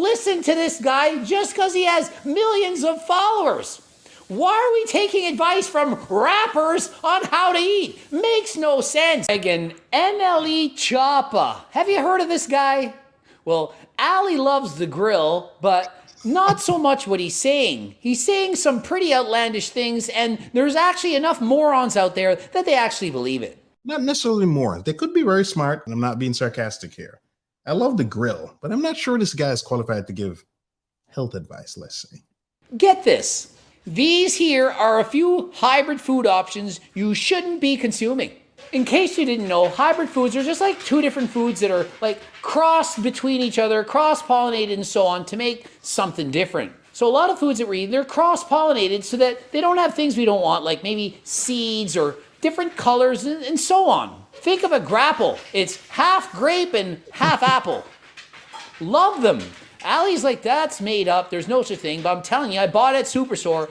listen to this guy just because he has millions of followers. Why are we taking advice from rappers on how to eat? Makes no sense. Again, NLE Choppa. Have you heard of this guy? Well, Ali loves the grill, but not so much what he's saying. He's saying some pretty outlandish things, and there's actually enough morons out there that they actually believe it. Not necessarily morons. They could be very smart, and I'm not being sarcastic here. I love the grill, but I'm not sure this guy is qualified to give health advice, let's say. Get this. These here are a few hybrid food options you shouldn't be consuming. In case you didn't know, hybrid foods are just like two different foods that are like crossed between each other, cross-pollinated and so on to make something different. So a lot of foods that we eat, they're cross-pollinated so that they don't have things we don't want, like maybe seeds or different colors and so on. Think of a grapple. It's half grape and half apple. Love them. Ali's like, that's made up. There's no such thing. But I'm telling you, I bought at Superstore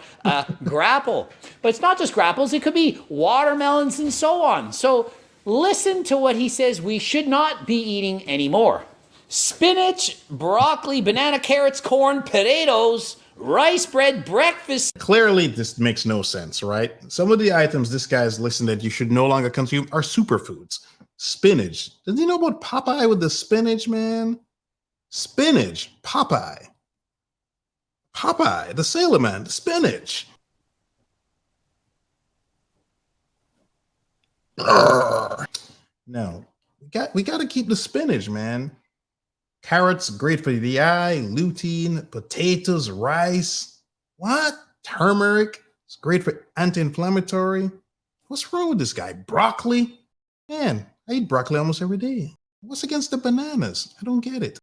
grapple. But it's not just grapples. It could be watermelons and so on. So listen to what he says we should not be eating anymore. Spinach, broccoli, banana, carrots, corn, potatoes, rice bread, breakfast. Clearly, this makes no sense, right? Some of the items this guy's listing that you should no longer consume are superfoods. Spinach. Did you know about Popeye with the spinach, man? Spinach, Popeye, the Sailor Man, the spinach. No, we got to keep the spinach, man. Carrots, great for the eye. Lutein, potatoes, rice. What? Turmeric, it's great for anti-inflammatory. What's wrong with this guy? Broccoli? Man, I eat broccoli almost every day. What's against the bananas? I don't get it.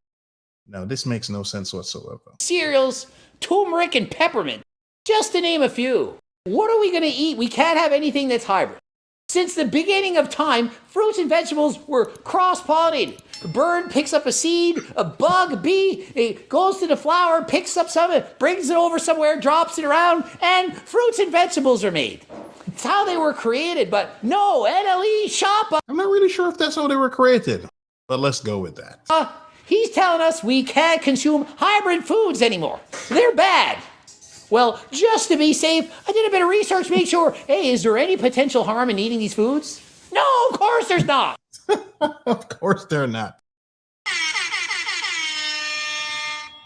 No, this makes no sense whatsoever. Cereals, turmeric, and peppermint, just to name a few. What are we going to eat? We can't have anything that's hybrid. Since the beginning of time, fruits and vegetables were cross-pollinated. A bird picks up a seed, a bug, a bee, it goes to the flower, picks up some, brings it over somewhere, drops it around, and fruits and vegetables are made. It's how they were created, but no, NLE Choppa. I'm not really sure if that's how they were created, but let's go with that. He's telling us we can't consume hybrid foods anymore. They're bad. Well, just to be safe, I did a bit of research to make sure, hey, is there any potential harm in eating these foods? No, of course there's not. Of course they're not.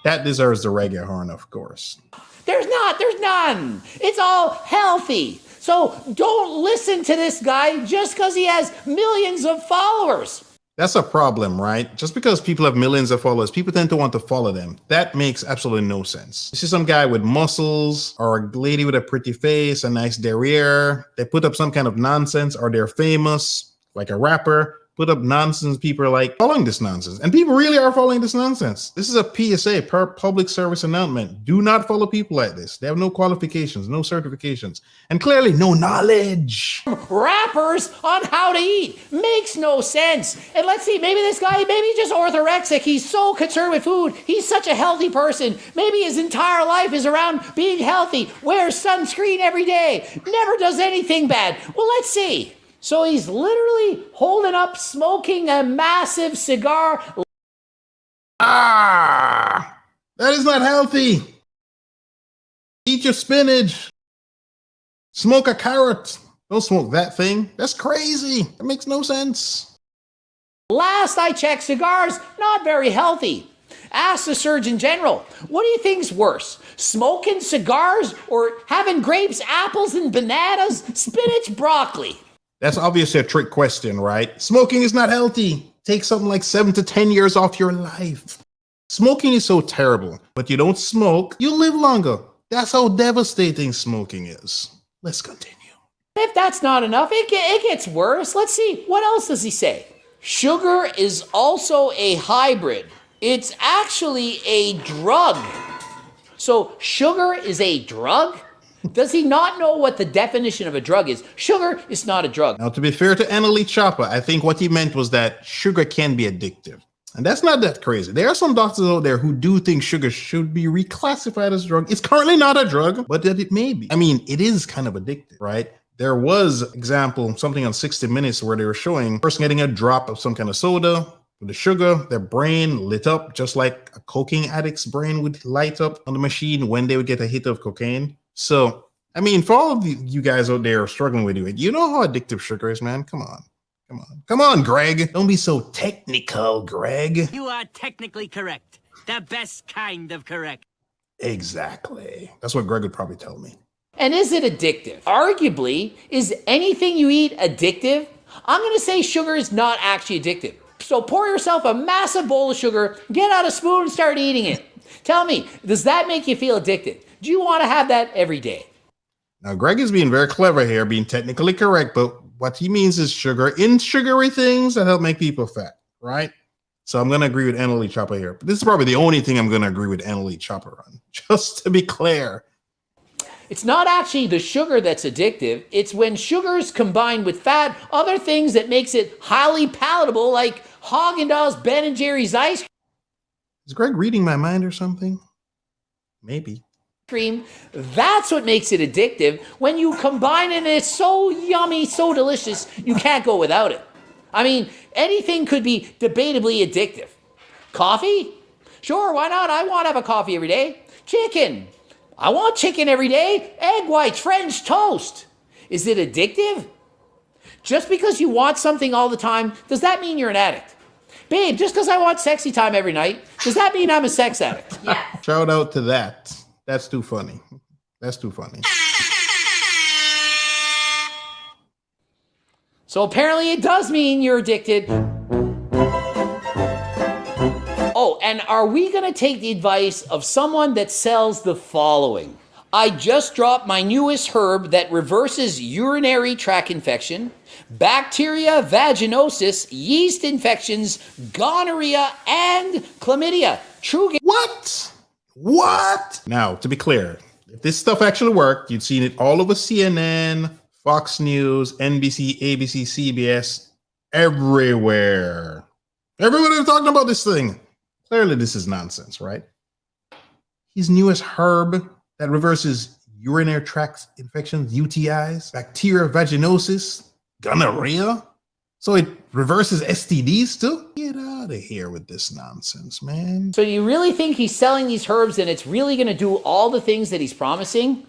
That deserves the regular horn, of course. There's none. It's all healthy. So don't listen to this guy just because he has millions of followers. That's a problem, right? Just because people have millions of followers, people tend to want to follow them. That makes absolutely no sense. You see some guy with muscles or a lady with a pretty face, a nice derriere. They put up some kind of nonsense, or they're famous, like a rapper. Put up nonsense. People are like following this nonsense. And people really are following this nonsense. This is a PSA, per public service announcement. Do not follow people like this. They have no qualifications, no certifications, and clearly no knowledge. Rappers on how to eat. Makes no sense. And let's see, maybe this guy, maybe he's just orthorexic. He's so concerned with food. He's such a healthy person. Maybe his entire life is around being healthy. Wears sunscreen every day. Never does anything bad. Well, let's see. So he's literally holding up, smoking a massive cigar. That is not healthy. Eat your spinach. Smoke a carrot. Don't smoke that thing. That's crazy. That makes no sense. Last I checked, cigars, not very healthy. Ask the Surgeon General, what do you think's worse? Smoking cigars or having grapes, apples, and bananas? Spinach, broccoli. That's obviously a trick question, right? Smoking is not healthy. Take something like 7 to 10 years off your life. Smoking is so terrible, but you don't smoke, you live longer. That's how devastating smoking is. Let's continue. If that's not enough, it gets worse. Let's see, what else does he say? Sugar is also a hybrid. It's actually a drug. So sugar is a drug? Does he not know what the definition of a drug is? Sugar is not a drug. Now, to be fair to NLE Choppa, I think what he meant was that sugar can be addictive. And that's not that crazy. There are some doctors out there who do think sugar should be reclassified as a drug. It's currently not a drug, but that it may be. I mean, it is kind of addictive, right? There was, example, something on 60 Minutes where they were showing a person getting a drop of some kind of soda, With the sugar, their brain lit up just like a cocaine addict's brain would light up on the machine when they would get a hit of cocaine. So, I mean, for all of you guys out there struggling with it, you know how addictive sugar is, man. Come on. Come on. Come on, Greg. Don't be so technical, Greg. You are technically correct. The best kind of correct. Exactly. That's what Greg would probably tell me. And is it addictive? Arguably, is anything you eat addictive? I'm going to say sugar is not actually addictive. So pour yourself a massive bowl of sugar, get out a spoon and start eating it. Tell me, does that make you feel addicted? Do you want to have that every day? Now, Greg is being very clever here, being technically correct, but what he means is sugar in sugary things that help make people fat, right? So I'm going to agree with NLE Choppa here. But this is probably the only thing I'm going to agree with NLE Choppa on, just to be clear. It's not actually the sugar that's addictive. It's when sugars combine with fat, other things that makes it highly palatable, like Haagen-Dazs, Ben & Jerry's ice Is Greg reading my mind or something? Maybe. cream. That's what makes it addictive. When you combine it, and it's so yummy, so delicious, you can't go without it. I mean, anything could be debatably addictive. Coffee? Sure, why not? I want to have a coffee every day. Chicken? I want chicken every day. Egg whites, French toast. Is it addictive? Just because you want something all the time, does that mean you're an addict? Babe, just because I want sexy time every night, does that mean I'm a sex addict? Yeah. Shout out to that. That's too funny. That's too funny. So apparently it does mean you're addicted. Oh, and are we going to take the advice of someone that sells the following? I just dropped my newest herb that reverses urinary tract infection, bacteria vaginosis, yeast infections, gonorrhea, and chlamydia. True. What? What? Now, to be clear, if this stuff actually worked, you'd seen it all over CNN, Fox News, NBC, ABC, CBS, everywhere. Everybody was talking about this thing. Clearly, this is nonsense, right? His newest herb that reverses urinary tract infections, UTIs, bacteria vaginosis, gonorrhea. So it reverses STDs too? Get out of here with this nonsense, man. So you really think he's selling these herbs and it's really going to do all the things that he's promising?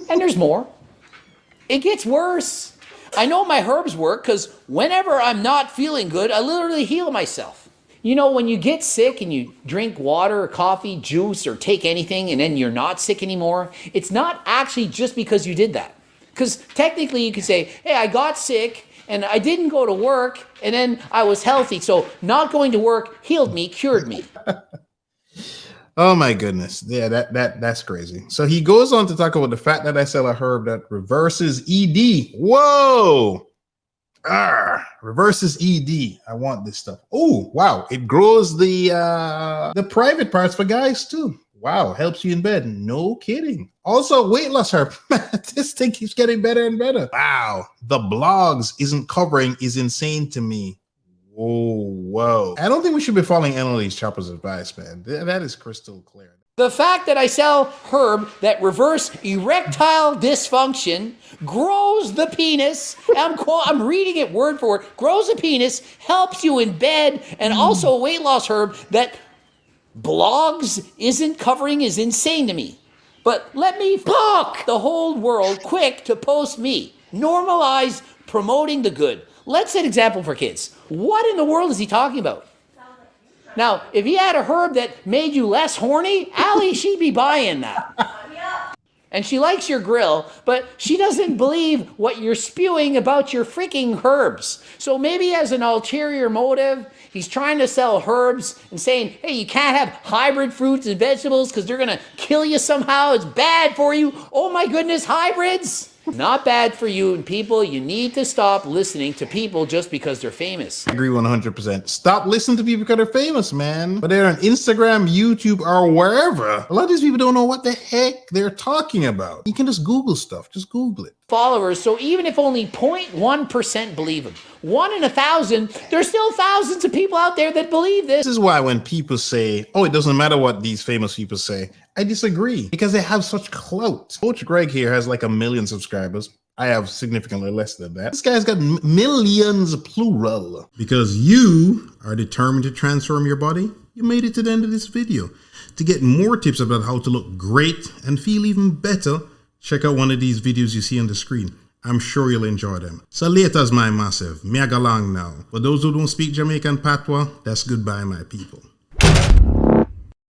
And there's more. It gets worse. I know my herbs work because whenever I'm not feeling good, I literally heal myself. You know, when you get sick and you drink water or coffee, juice, or take anything and then you're not sick anymore, it's not actually just because you did that. Because technically you could say, hey, I got sick and I didn't go to work and then I was healthy. So not going to work healed me, cured me. Oh my goodness. Yeah, that's crazy. So he goes on to talk about the fact that I sell a herb that reverses ED. Whoa. Reverses ED. I want this stuff. Oh, wow. It grows the private parts for guys too. Wow. Helps you in bed. No kidding. Also, weight loss herb. This thing keeps getting better and better. Wow. The blogs isn't covering is insane to me. Whoa. I don't think we should be following NLE Choppa's advice, man. That is crystal clear. The fact that I sell herb that reverse erectile dysfunction, grows the penis, I'm reading it word for word, grows the penis, helps you in bed, and also a weight loss herb that blogs isn't covering is insane to me. But let me fuck the whole world quick to post me. Normalize promoting the good. Let's set an example for kids. What in the world is he talking about? Now, if he had a herb that made you less horny, Allie, she'd be buying that. And she likes your grill, but she doesn't believe what you're spewing about your freaking herbs. So maybe as an ulterior motive, he's trying to sell herbs and saying, hey, you can't have hybrid fruits and vegetables because they're going to kill you somehow. It's bad for you. Oh my goodness, hybrids. Not bad for you, and people, you need to stop listening to people just because they're famous. I agree 100%. Stop listening to people because they're famous, man. But they're on Instagram, YouTube, or wherever. A lot of these people don't know what the heck they're talking about. You can just Google stuff. Just Google it. Followers, so even if only 0.1% believe him, 1 in 1,000, there's still thousands of people out there that believe this. This is why when people say, oh, it doesn't matter what these famous people say, I disagree because they have such clout. Coach Greg here has like 1 million subscribers. I have significantly less than that. This guy's got millions plural. Because you are determined to transform your body, you made it to the end of this video. To get more tips about how to look great and feel even better, check out one of these videos you see on the screen. I'm sure you'll enjoy them. So laters, my massive. Me a go long now. For those who don't speak Jamaican patois, that's goodbye, my people.